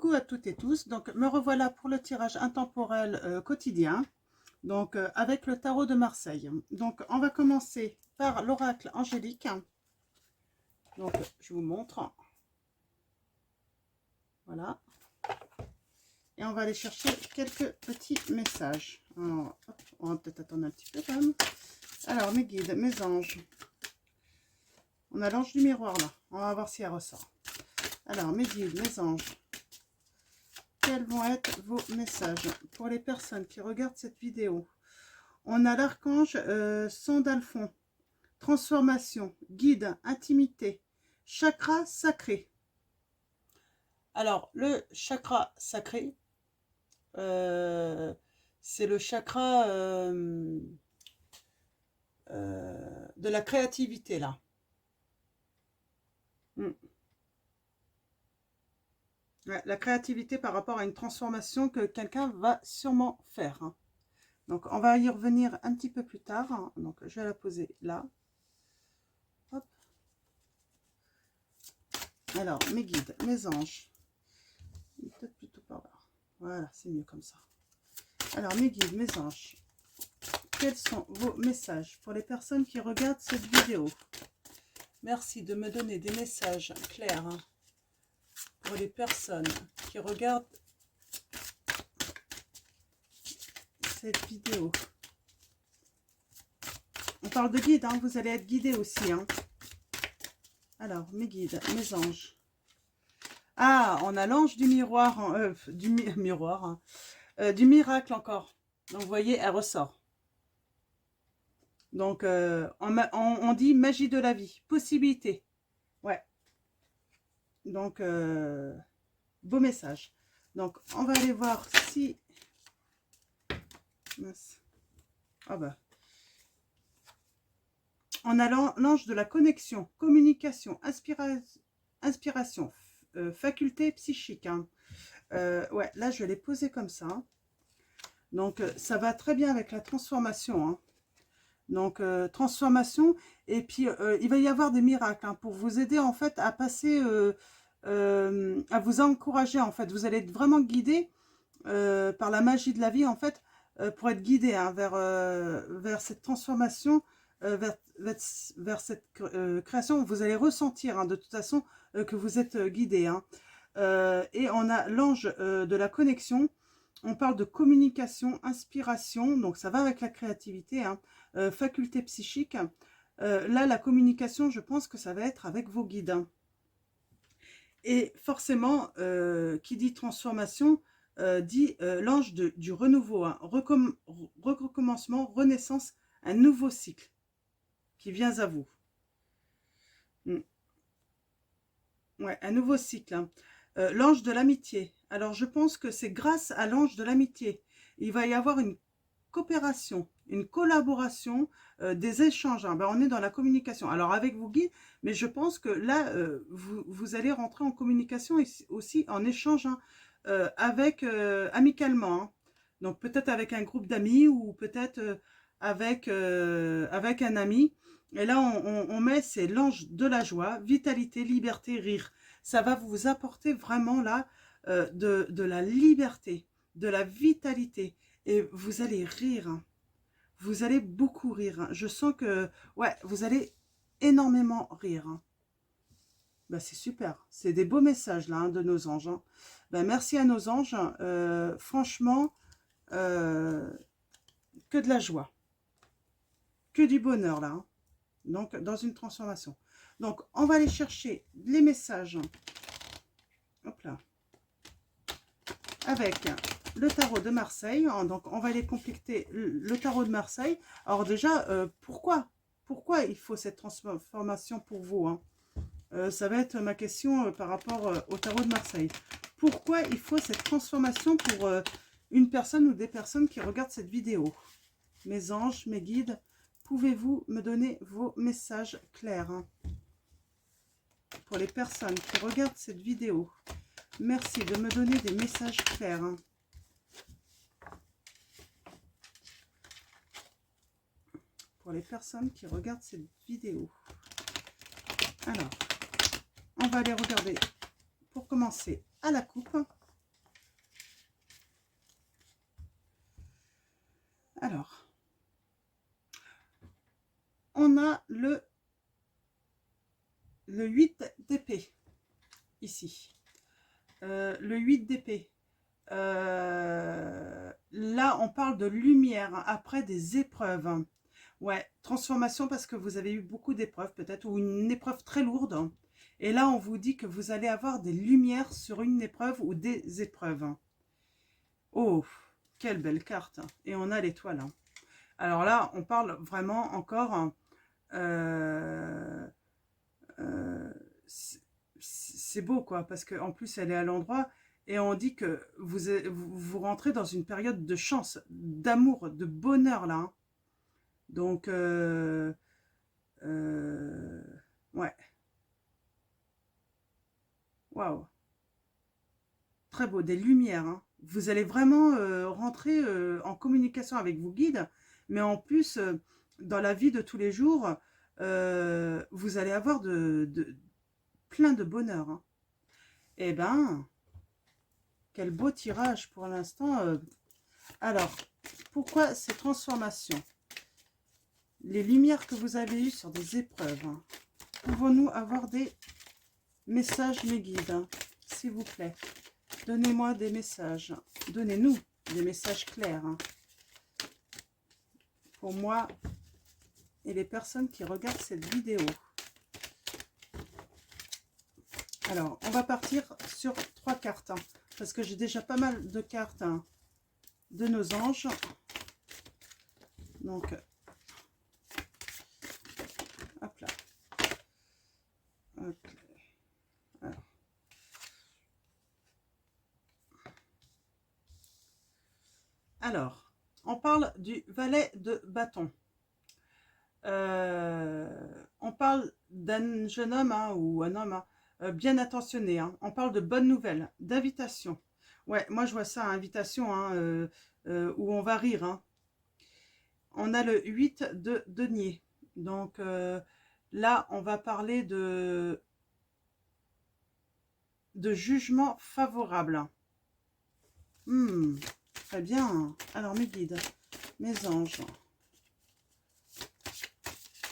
Coucou à toutes et tous, donc me revoilà pour le tirage intemporel quotidien, donc avec le tarot de Marseille. Donc on va commencer par l'oracle angélique, donc je vous montre, voilà, et on va aller chercher quelques petits messages. Alors, hop, on va peut-être attendre un petit peu quand même. Alors mes guides, mes anges, on a l'ange du miroir là, on va voir si elle ressort. Alors mes guides, mes anges, quels vont être vos messages pour les personnes qui regardent cette vidéo? On a l'archange Sandalphon, transformation, guide, intimité, chakra sacré. Alors, le chakra sacré, c'est le chakra de la créativité, là. Ouais, la créativité par rapport à une transformation que quelqu'un va sûrement faire. Hein. Donc, on va y revenir un petit peu plus tard. Hein. Donc, je vais la poser là. Hop. Alors, mes guides, mes anges. Peut-être plutôt par là. Voilà, c'est mieux comme ça. Alors, mes guides, mes anges, quels sont vos messages pour les personnes qui regardent cette vidéo? Merci de me donner des messages clairs hein, pour les personnes qui regardent cette vidéo. On parle de guide, hein, vous allez être guidés aussi. Hein. Alors, mes guides, mes anges. Ah, on a l'ange du miroir, miroir, hein, du miracle encore. Donc, vous voyez, elle ressort. Donc, on dit magie de la vie, possibilité. Ouais. Donc, beau message. Donc, on va aller voir si... Mince. Ah bah. On a l'ange de la connexion, communication, inspiration, faculté psychique. Hein. Ouais, là, je vais les poser comme ça. Donc, ça va très bien avec la transformation. Hein. Donc, transformation. Et puis, il va y avoir des miracles hein, pour vous aider, en fait, à passer... à vous encourager, en fait. Vous allez être vraiment guidé par la magie de la vie, en fait, pour être guidé hein, vers cette transformation, vers cette création. Vous allez ressentir, hein, de toute façon, que vous êtes guidé. Hein. Et on a l'ange de la connexion. On parle de communication, inspiration, donc ça va avec la créativité, hein, faculté psychique. Là, la communication, je pense que ça va être avec vos guides. Hein. Et forcément, qui dit transformation, dit l'ange du renouveau, hein, recommencement, renaissance, un nouveau cycle qui vient à vous. Ouais, un nouveau cycle. Hein. L'ange de l'amitié. Alors, je pense que c'est grâce à l'ange de l'amitié. Il va y avoir une coopération, une collaboration, des échanges. Hein. Ben, on est dans la communication. Alors, avec vos guides, mais je pense que là, vous allez rentrer en communication aussi en échange hein, amicalement. Hein. Donc, peut-être avec un groupe d'amis ou peut-être avec un ami. Et là, on met, c'est l'ange de la joie, vitalité, liberté, rire. Ça va vous apporter vraiment là de la liberté, de la vitalité. Et vous allez rire. Hein. Vous allez beaucoup rire. Hein. Je sens que, ouais, vous allez énormément rire. Hein. Ben, c'est super. C'est des beaux messages là hein, de nos anges. Hein. Ben, merci à nos anges. Franchement, que de la joie. Que du bonheur là. Hein. Donc, dans une transformation. Donc, on va aller chercher les messages. Hop là. Avec le tarot de Marseille. Donc, on va aller compléter le tarot de Marseille. Alors déjà, pourquoi il faut cette transformation pour vous hein ça va être ma question par rapport au tarot de Marseille. Pourquoi il faut cette transformation pour une personne ou des personnes qui regardent cette vidéo? Mes anges, mes guides, pouvez-vous me donner vos messages clairs hein, pour les personnes qui regardent cette vidéo? Merci de me donner des messages clairs. Hein. Pour les personnes qui regardent cette vidéo. Alors, on va aller regarder, pour commencer, à la coupe. Alors, on a le 8 d'épée, ici. Le 8 d'épée. Là, on parle de lumière après des épreuves. Ouais, transformation parce que vous avez eu beaucoup d'épreuves peut-être, ou une épreuve très lourde. Et là, on vous dit que vous allez avoir des lumières sur une épreuve ou des épreuves. Oh, quelle belle carte. Et on a l'étoile. Alors là, on parle vraiment encore... c'est beau, quoi, parce qu'en plus, elle est à l'endroit... Et on dit que vous rentrez dans une période de chance, d'amour, de bonheur, là. Donc, ouais. Waouh. Très beau, des lumières, hein. Vous allez vraiment rentrer en communication avec vos guides, mais en plus, dans la vie de tous les jours, vous allez avoir plein de bonheur, hein. Eh ben, quel beau tirage pour l'instant. Alors, pourquoi ces transformations? Les lumières que vous avez eues sur des épreuves, hein. Pouvons-nous avoir des messages, mes guides, hein, s'il vous plaît? Donnez-moi des messages. Donnez-nous des messages clairs, hein, pour moi et les personnes qui regardent cette vidéo. Alors, on va partir sur 3 cartes, hein, parce que j'ai déjà pas mal de cartes, hein, de nos anges. Donc, hop là. Okay. Alors, on parle du valet de bâton. On parle d'un jeune homme, hein, ou un homme, hein, bien attentionné, hein. On parle de bonnes nouvelles, d'invitation. Ouais, moi je vois ça, invitation, hein, où on va rire, hein. On a le 8 de denier. Donc là, on va parler de jugement favorable. Très bien. Alors mes guides, mes anges.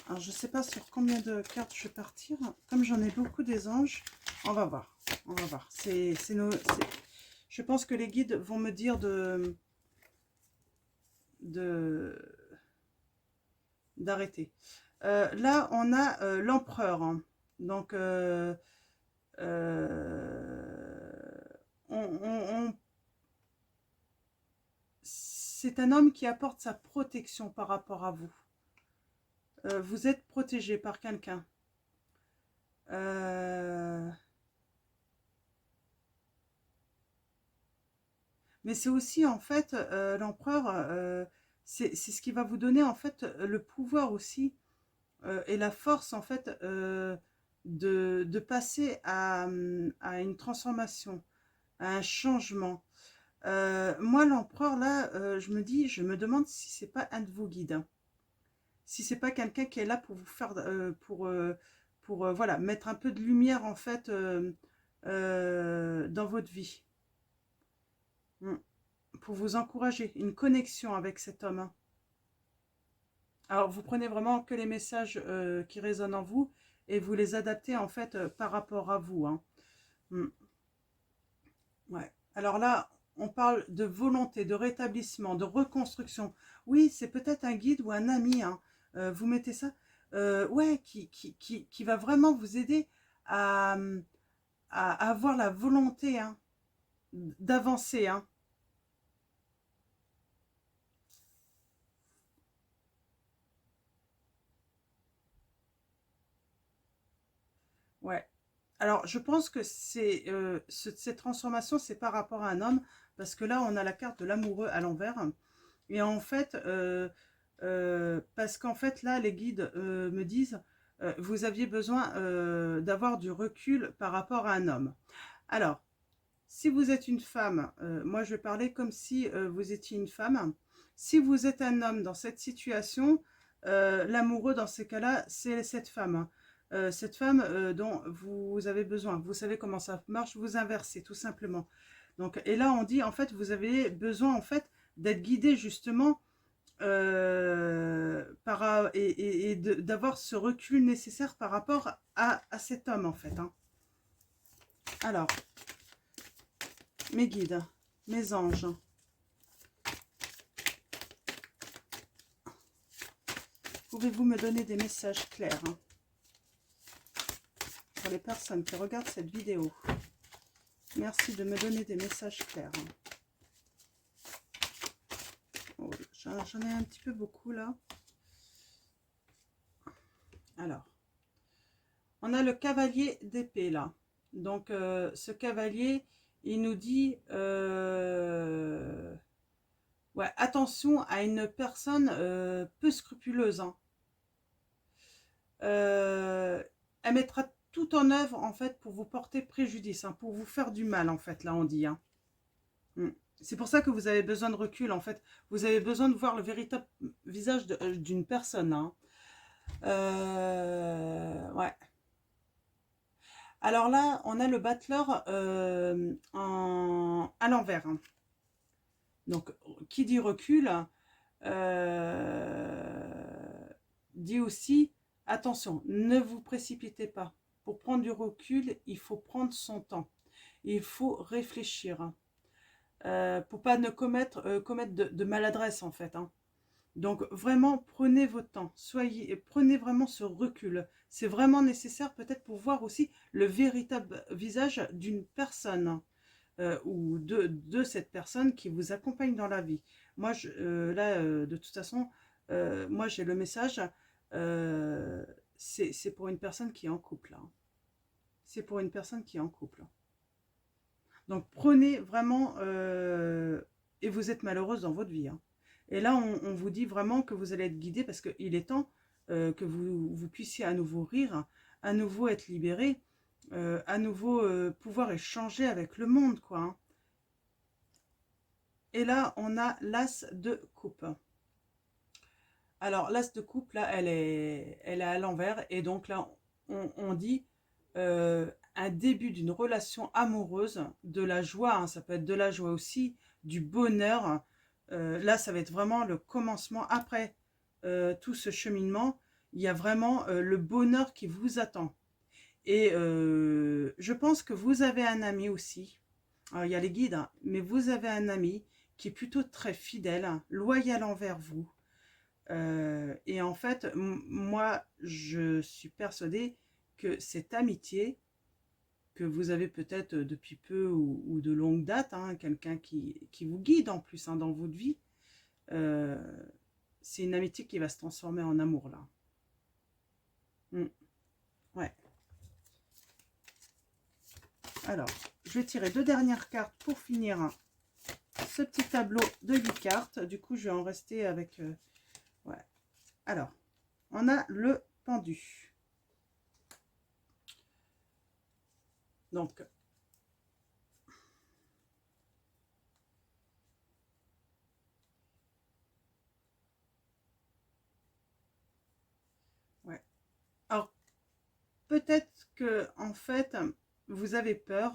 Alors, je ne sais pas sur combien de cartes je vais partir. Comme j'en ai beaucoup des anges, on va voir. On va voir. Je pense que les guides vont me dire d'arrêter. Là, on a l'empereur, hein. Donc, c'est un homme qui apporte sa protection par rapport à vous. Vous êtes protégé par quelqu'un. Mais c'est aussi, en fait, l'empereur, c'est ce qui va vous donner, en fait, le pouvoir aussi, et la force, en fait, de passer à une transformation, à un changement. Moi, l'empereur, là, je me demande si c'est pas un de vos guides, hein. Si c'est pas quelqu'un qui est là pour vous faire, voilà, mettre un peu de lumière, en fait, dans votre vie. Pour vous encourager, une connexion avec cet homme, hein. Alors, vous prenez vraiment que les messages qui résonnent en vous et vous les adaptez, en fait, par rapport à vous, hein. Ouais. Alors là, on parle de volonté, de rétablissement, de reconstruction. Oui, c'est peut-être un guide ou un ami, hein. Vous mettez ça, ouais, qui va vraiment vous aider à, à avoir la volonté, hein, d'avancer, hein. Ouais. Alors, je pense que cette transformation, c'est par rapport à un homme, parce que là, on a la carte de l'amoureux à l'envers. Et en fait, parce qu'en fait, là, les guides me disent, vous aviez besoin d'avoir du recul par rapport à un homme. Alors, si vous êtes une femme, moi, je vais parler comme si vous étiez une femme. Si vous êtes un homme dans cette situation, l'amoureux, dans ces cas-là, c'est cette femme, hein. Cette femme dont vous avez besoin. Vous savez comment ça marche, vous inversez tout simplement. Donc, et là, on dit, en fait, vous avez besoin, en fait, d'être guidé justement et d'avoir ce recul nécessaire par rapport à cet homme, en fait. Hein. Alors, mes guides, mes anges. Pouvez-vous me donner des messages clairs hein, pour les personnes qui regardent cette vidéo? Merci de me donner des messages clairs. Oh, j'en ai un petit peu beaucoup là. Alors, on a le cavalier d'épée là. Donc, ce cavalier, il nous dit ouais, attention à une personne peu scrupuleuse. Hein. Elle mettra tout en œuvre en fait pour vous porter préjudice, hein, pour vous faire du mal en fait, là on dit. Hein. C'est pour ça que vous avez besoin de recul en fait. Vous avez besoin de voir le véritable visage d'une personne. Hein. Ouais. Alors là, on a le battleur à l'envers. Hein. Donc, qui dit recul, dit aussi, attention, ne vous précipitez pas. Pour prendre du recul, il faut prendre son temps. Il faut réfléchir. Pour pas ne commettre de maladresse en fait. Hein. Donc vraiment, prenez votre temps. Prenez vraiment ce recul. C'est vraiment nécessaire peut-être pour voir aussi le véritable visage d'une personne. Ou de cette personne qui vous accompagne dans la vie. Moi, de toute façon, moi, j'ai le message, c'est pour une personne qui est en couple. Hein. C'est pour une personne qui est en couple. Donc, prenez vraiment, et vous êtes malheureuse dans votre vie. Hein. Et là, on vous dit vraiment que vous allez être guidé parce qu'il est temps que vous puissiez à nouveau rire, à nouveau être libéré, à nouveau pouvoir échanger avec le monde, quoi. Hein. Et là, on a l'as de coupe. Alors, l'as de coupe, là, elle est à l'envers. Et donc là, on dit un début d'une relation amoureuse, de la joie. Hein, ça peut être de la joie aussi, du bonheur. Là, ça va être vraiment le commencement. Après tout ce cheminement, il y a vraiment le bonheur qui vous attend. Et je pense que vous avez un ami aussi. Alors, il y a les guides, hein, mais vous avez un ami qui est plutôt très fidèle, hein, loyal envers vous. Et en fait, moi, je suis persuadée que cette amitié que vous avez peut-être depuis peu ou de longue date, hein, quelqu'un qui vous guide en plus hein, dans votre vie, euh, c'est une amitié qui va se transformer en amour là. Ouais. Alors, je vais tirer 2 dernières cartes pour finir ce petit tableau de 8 cartes. Du coup, je vais en rester avec... ouais. Alors, on a le pendu. Donc, ouais. Alors, peut-être que, en fait, vous avez peur,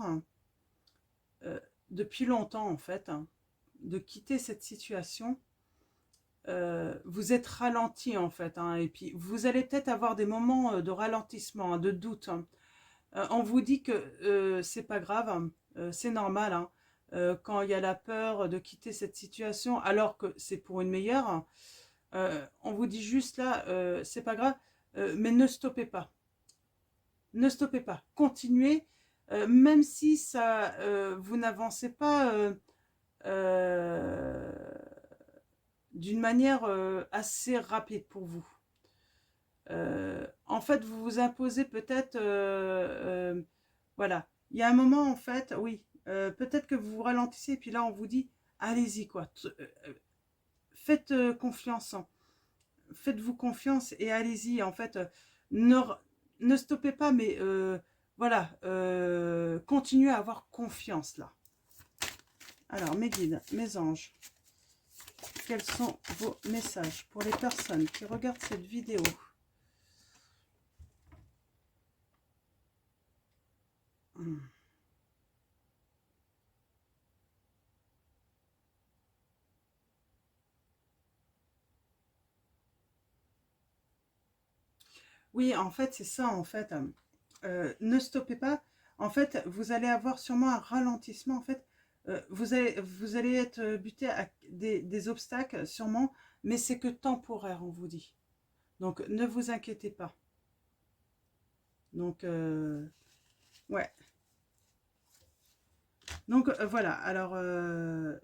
depuis longtemps, en fait, de quitter cette situation. Vous êtes ralenti, en fait, hein, et puis vous allez peut-être avoir des moments de ralentissement, hein, de doute. Hein. On vous dit que c'est pas grave, hein, c'est normal, hein, quand il y a la peur de quitter cette situation, alors que c'est pour une meilleure. Hein. On vous dit juste là, c'est pas grave, mais ne stoppez pas. Ne stoppez pas. Continuez, même si ça, vous n'avancez pas euh, d'une manière assez rapide pour vous. En fait, vous vous imposez peut-être, voilà. Il y a un moment, en fait, oui, peut-être que vous vous ralentissez, et puis là, on vous dit, allez-y, quoi. Faites confiance. Hein. Faites-vous confiance et allez-y. En fait, ne, ne stoppez pas, mais voilà, continuez à avoir confiance, là. Alors, mes guides, mes anges, quels sont vos messages pour les personnes qui regardent cette vidéo ? Oui, en fait, c'est ça, en fait. Ne stoppez pas. En fait, vous allez avoir sûrement un ralentissement. En fait, vous allez être buté à des obstacles, sûrement, mais c'est que temporaire, on vous dit. Donc, ne vous inquiétez pas. Donc, ouais. Donc, voilà. Alors,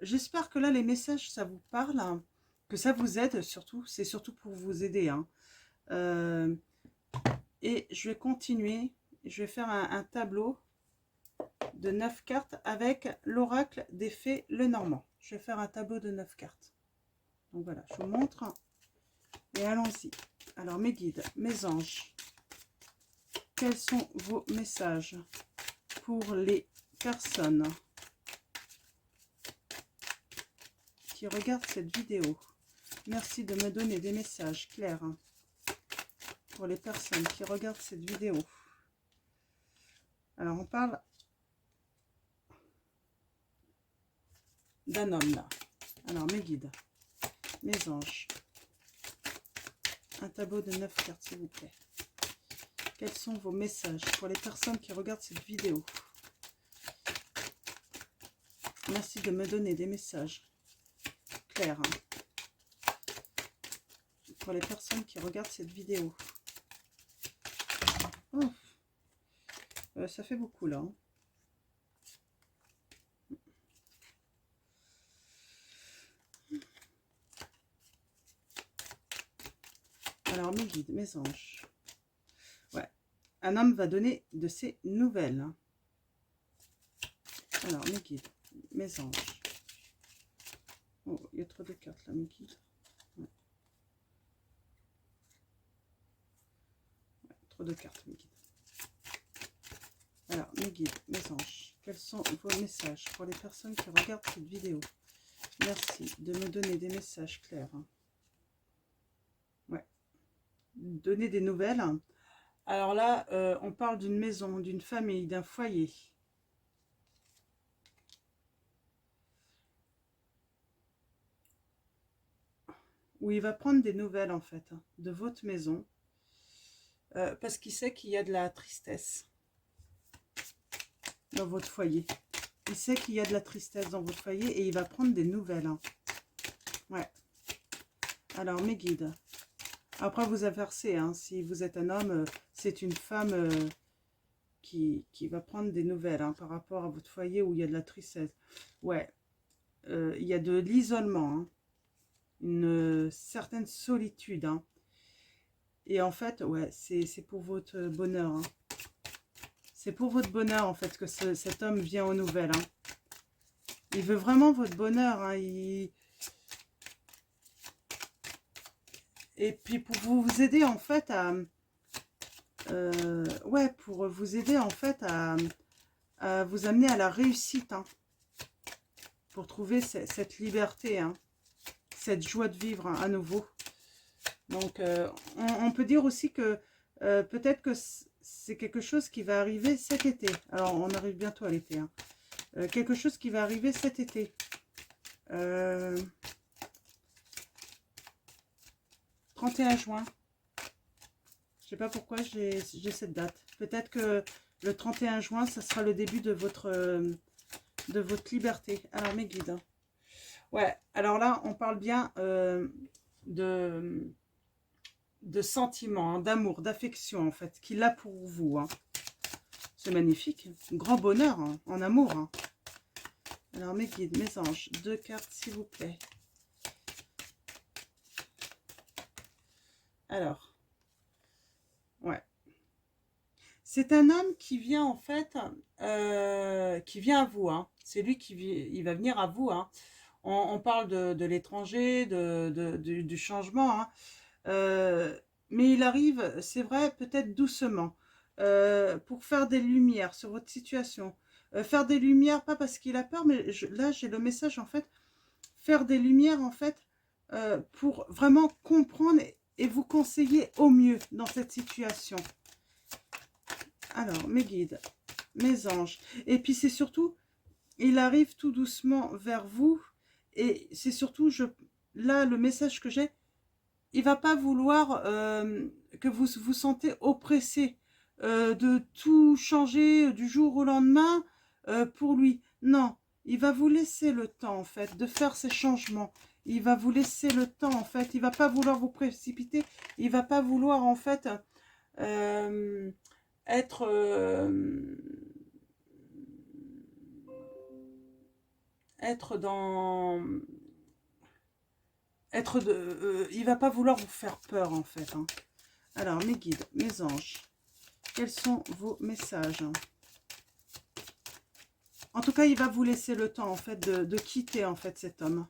j'espère que là, les messages, ça vous parle, hein, que ça vous aide, surtout. C'est surtout pour vous aider, hein. Euh, et je vais continuer. Je vais faire un tableau de 9 cartes avec l'oracle des fées Lenormand. Je vais faire un tableau de 9 cartes. Donc voilà, je vous montre. Et allons-y. Alors, mes guides, mes anges, quels sont vos messages pour les personnes qui regardent cette vidéo? Merci de me donner des messages clairs pour les personnes qui regardent cette vidéo. Alors, on parle d'un homme là. Alors, mes guides, mes anges, un tableau de 9 cartes, s'il vous plaît. Quels sont vos messages pour les personnes qui regardent cette vidéo? Merci de me donner des messages clairs pour les personnes qui regardent cette vidéo. Oh, ça fait beaucoup là. Alors, mes guides, mes anges. Ouais. Un homme va donner de ses nouvelles. Alors, mes guides, mes anges. Oh, il y a trop de cartes là, mes guides. Ouais. Ouais, trop de cartes, mes guides. Alors, mes guides, mes anges, quels sont vos messages pour les personnes qui regardent cette vidéo? Merci de me donner des messages clairs. Ouais. Donner des nouvelles. Alors là, on parle d'une maison, d'une famille, d'un foyer. Où il va prendre des nouvelles, en fait, de votre maison. Parce qu'il sait qu'il y a de la tristesse dans votre foyer. Il sait qu'il y a de la tristesse dans votre foyer et il va prendre des nouvelles. Ouais. Alors, mes guides. Après, vous inversez. Si vous êtes un homme, c'est une femme qui va prendre des nouvelles par rapport à votre foyer où il y a de la tristesse. Ouais. Il y a de l'isolement. Une certaine solitude. Et en fait, ouais, c'est pour votre bonheur. C'est pour votre bonheur, en fait, que cet homme vient aux nouvelles. Il veut vraiment votre bonheur. Et puis, pour vous aider, en fait, ouais, pour vous aider, en fait, à vous amener à la réussite. Pour trouver cette liberté, cette joie de vivre à nouveau. Donc, on peut dire aussi que peut-être que c'est quelque chose qui va arriver cet été. Alors, on arrive bientôt à l'été. Quelque chose qui va arriver cet été. 31 juin. Je ne sais pas pourquoi j'ai cette date. Peut-être que le 31 juin, ça sera le début de votre liberté. Alors, mes guides. Ouais, alors là, on parle bien de sentiments, d'amour, d'affection, en fait, qu'il a pour vous. C'est magnifique. Grand bonheur en amour. Alors, mes guides, mes anges, 2 cartes, s'il vous plaît. Alors, ouais. C'est un homme qui vient, en fait, qui vient à vous. C'est lui il va venir à vous. On parle de l'étranger, du changement. Mais il arrive, c'est vrai, peut-être doucement, pour faire des lumières sur votre situation. Faire des lumières, pas parce qu'il a peur, mais là, j'ai le message, en fait, faire des lumières, en fait, pour vraiment comprendre et vous conseiller au mieux dans cette situation. Alors, mes guides, mes anges. Et puis, c'est surtout, il arrive tout doucement vers vous. Et c'est surtout, là, le message que j'ai, il va pas vouloir que vous vous sentez oppressé, de tout changer du jour au lendemain pour lui. Non, il va vous laisser le temps, en fait, de faire ces changements. Il va vous laisser le temps, en fait. Il va pas vouloir vous précipiter. Il va pas vouloir, en fait, être... être dans... il va pas vouloir vous faire peur, en fait. Hein. Alors, mes guides, mes anges, quels sont vos messages? En tout cas, il va vous laisser le temps, en fait, de quitter, en fait, cet homme.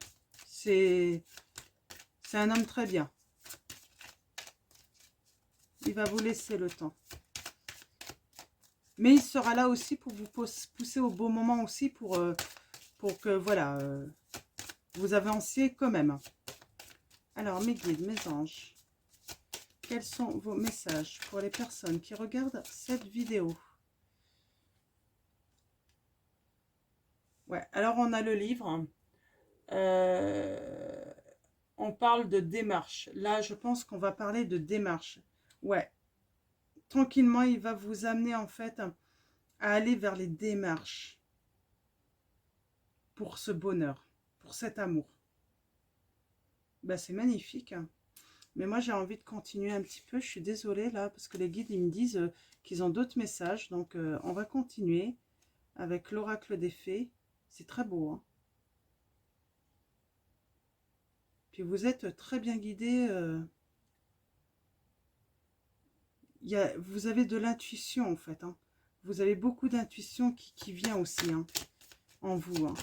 C'est un homme très bien. Il va vous laisser le temps. Mais il sera là aussi pour vous pousser au bon moment aussi, pour que, voilà, vous avanciez quand même. Alors, mes guides, mes anges, quels sont vos messages pour les personnes qui regardent cette vidéo? Ouais, alors on a le livre. On parle de démarche. Là, je pense qu'on va parler de démarche. Ouais, tranquillement, il va vous amener en fait à aller vers les démarches pour ce bonheur, pour cet amour. Ben, c'est magnifique. Hein. Mais moi, j'ai envie de continuer un petit peu. Je suis désolée là, parce que les guides, ils me disent qu'ils ont d'autres messages. Donc, on va continuer avec l'oracle des fées. C'est très beau. Hein. Puis vous êtes très bien guidé. Vous avez de l'intuition en fait. Hein. Vous avez beaucoup d'intuition qui vient aussi hein, en vous. Hein.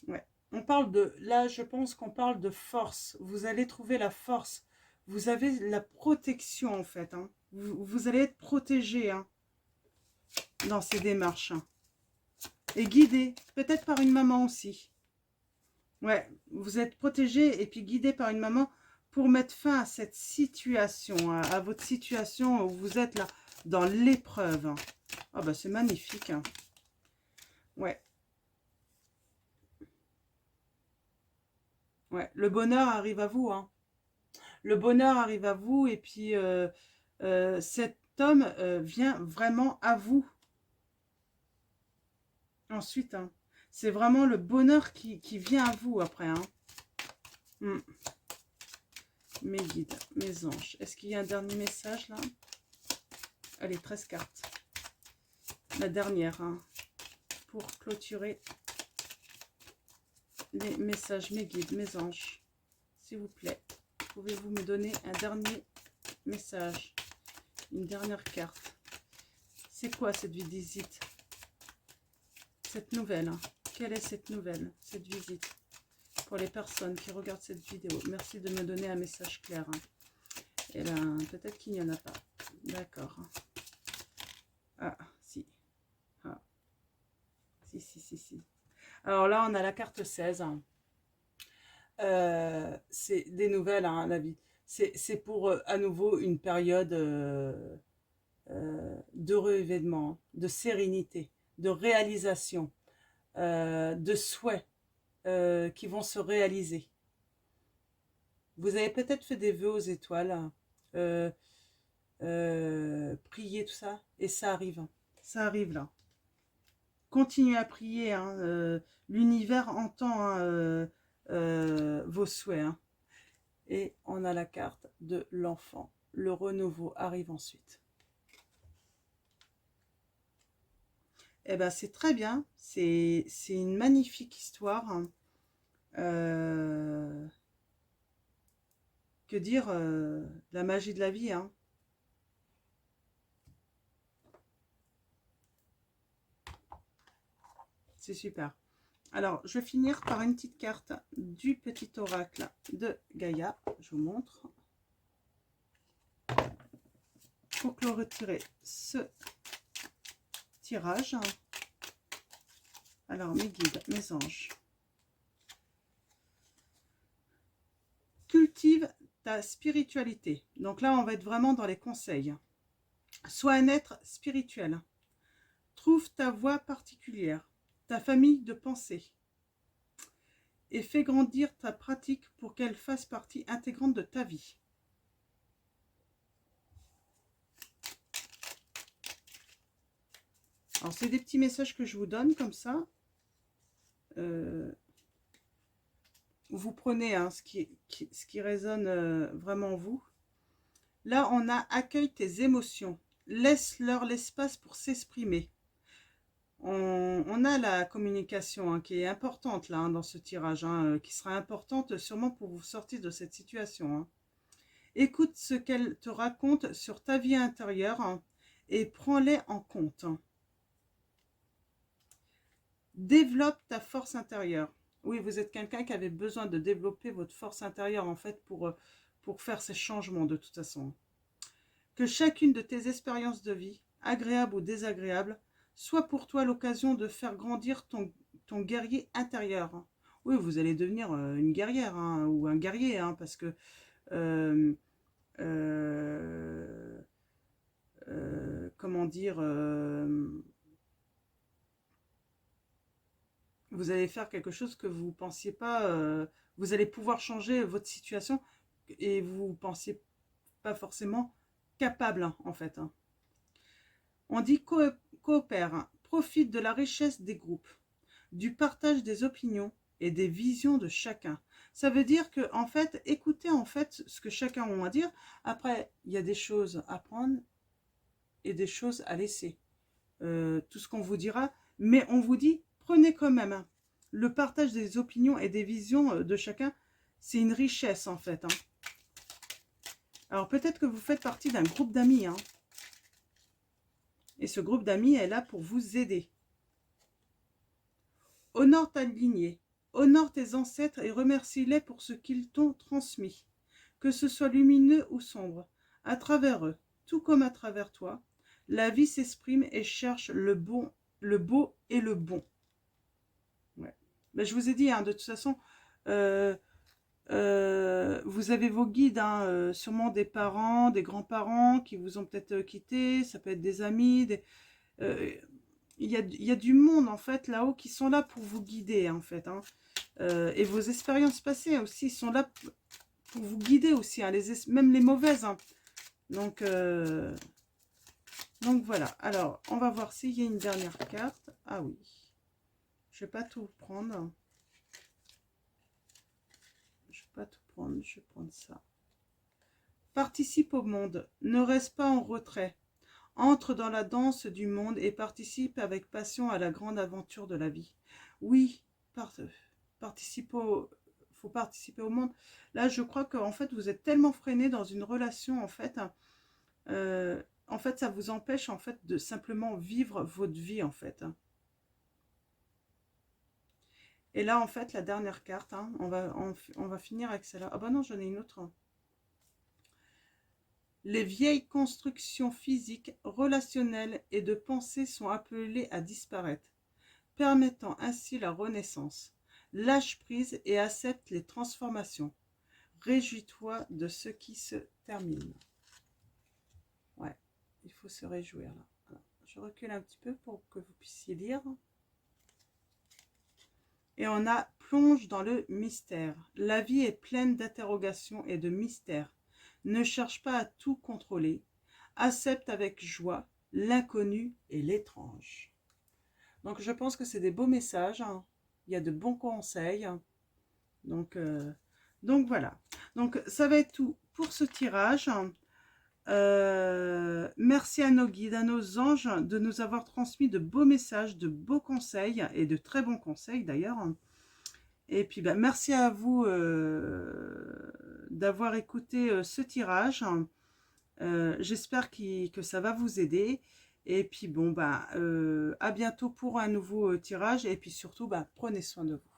Ouais. On parle de... Là, je pense qu'on parle de force. Vous allez trouver la force. Vous avez la protection en fait. Hein. Vous allez être protégé hein, dans ces démarches. Hein. Et guidé, peut-être par une maman aussi. Ouais, vous êtes protégé et puis guidé par une maman pour mettre fin à cette situation, à votre situation où vous êtes là, dans l'épreuve. Ah bah c'est magnifique. Hein. Ouais. Ouais, le bonheur arrive à vous. Hein. Le bonheur arrive à vous et puis cet homme vient vraiment à vous. Ensuite, hein, c'est vraiment le bonheur qui vient à vous après. Hein. Mes guides, mes anges. Est-ce qu'il y a un dernier message là? Allez, 13 cartes. La dernière, hein, pour clôturer les messages, mes guides, mes anges. S'il vous plaît, pouvez-vous me donner un dernier message? Une dernière carte. C'est quoi cette visite? Cette nouvelle, hein. Quelle est cette nouvelle, cette visite? Pour les personnes qui regardent cette vidéo, merci de me donner un message clair. Hein. Et là, peut-être qu'il n'y en a pas. D'accord. Ah, si. Ah. Si. Alors là, on a la carte 16. Hein. C'est des nouvelles, hein, la vie. C'est pour, à nouveau, une période d'heureux événements, de sérénité, de réalisation, de souhaits qui vont se réaliser. Vous avez peut-être fait des vœux aux étoiles, prier, tout ça, et ça arrive. Ça arrive là. Continuez à prier, hein, l'univers entend hein, vos souhaits. Hein. Et on a la carte de l'enfant. Le renouveau arrive ensuite. Eh bien, c'est très bien. C'est une magnifique histoire. Hein. Que dire la magie de la vie. Hein. C'est super. Alors, je vais finir par une petite carte du petit oracle de Gaïa. Je vous montre. Pour clôturer ce tirage. Alors, mes guides, mes anges. Cultive ta spiritualité. Donc là, on va être vraiment dans les conseils. Sois un être spirituel. Trouve ta voie particulière, ta famille de pensée. et fais grandir ta pratique pour qu'elle fasse partie intégrante de ta vie. Alors, c'est des petits messages que je vous donne comme ça. Vous prenez hein, ce qui résonne vraiment en vous. Là, on a accueille tes émotions. Laisse-leur l'espace pour s'exprimer. On a la communication hein, qui est importante là, hein, dans ce tirage, hein, qui sera importante sûrement pour vous sortir de cette situation. Hein. Écoute ce qu'elle te raconte sur ta vie intérieure hein, et prends-les en compte. Hein. Développe ta force intérieure. Oui, vous êtes quelqu'un qui avait besoin de développer votre force intérieure en fait pour faire ces changements de toute façon. Que chacune de tes expériences de vie, agréables ou désagréables, soit pour toi l'occasion de faire grandir ton guerrier intérieur. Oui, vous allez devenir une guerrière hein, ou un guerrier, hein, parce que comment dire, vous allez faire quelque chose que vous ne pensiez pas, vous allez pouvoir changer votre situation et vous ne pensiez pas forcément capable, hein, en fait. Hein. On dit coopère, hein, profite de la richesse des groupes, du partage des opinions et des visions de chacun. Ça veut dire que, en fait, écoutez en fait ce que chacun a à dire. Après, il y a des choses à prendre et des choses à laisser. Tout ce qu'on vous dira, mais on vous dit, prenez quand même. Hein. Le partage des opinions et des visions de chacun, c'est une richesse en fait. Hein. Alors peut-être que vous faites partie d'un groupe d'amis. Hein. Et ce groupe d'amis est là pour vous aider. Honore ta lignée, honore tes ancêtres et remercie-les pour ce qu'ils t'ont transmis. Que ce soit lumineux ou sombre, à travers eux, tout comme à travers toi, la vie s'exprime et cherche le bon, le beau et le bon. Ouais. Ben, je vous ai dit, hein, de toute façon, vous avez vos guides, hein, sûrement des parents, des grands-parents qui vous ont peut-être quitté, ça peut être des amis, il y a du monde en fait là-haut qui sont là pour vous guider en fait. Hein. Et vos expériences passées aussi sont là pour vous guider aussi, hein, même les mauvaises. Hein. Donc voilà. Alors, on va voir s'il y a une dernière carte. Ah oui. Je ne vais pas tout prendre. Je vais pas tout prendre. Je vais prendre ça. Participe au monde. Ne reste pas en retrait. Entre dans la danse du monde et participe avec passion à la grande aventure de la vie. Oui, faut participer au monde. Là, je crois qu'en fait, vous êtes tellement freiné dans une relation, en fait, ça vous empêche en fait de simplement vivre votre vie, en fait. Et là, en fait, la dernière carte, hein, on va finir avec celle-là. Ah bah non, j'en ai une autre. Les vieilles constructions physiques, relationnelles et de pensée sont appelées à disparaître, permettant ainsi la renaissance. Lâche prise et accepte les transformations. Réjouis-toi de ce qui se termine. Ouais, il faut se réjouir là. Alors, je recule un petit peu pour que vous puissiez lire. Et on a plonge dans le mystère. La vie est pleine d'interrogations et de mystères. Ne cherche pas à tout contrôler. Accepte avec joie l'inconnu et l'étrange. Donc je pense que c'est des beaux messages. Hein. Il y a de bons conseils. Donc voilà. Donc ça va être tout pour ce tirage. Merci à nos guides, à nos anges de nous avoir transmis de beaux messages, de beaux conseils et de très bons conseils d'ailleurs. Et puis merci à vous d'avoir écouté ce tirage. J'espère que ça va vous aider. Et puis à bientôt pour un nouveau tirage. Et puis surtout, prenez soin de vous.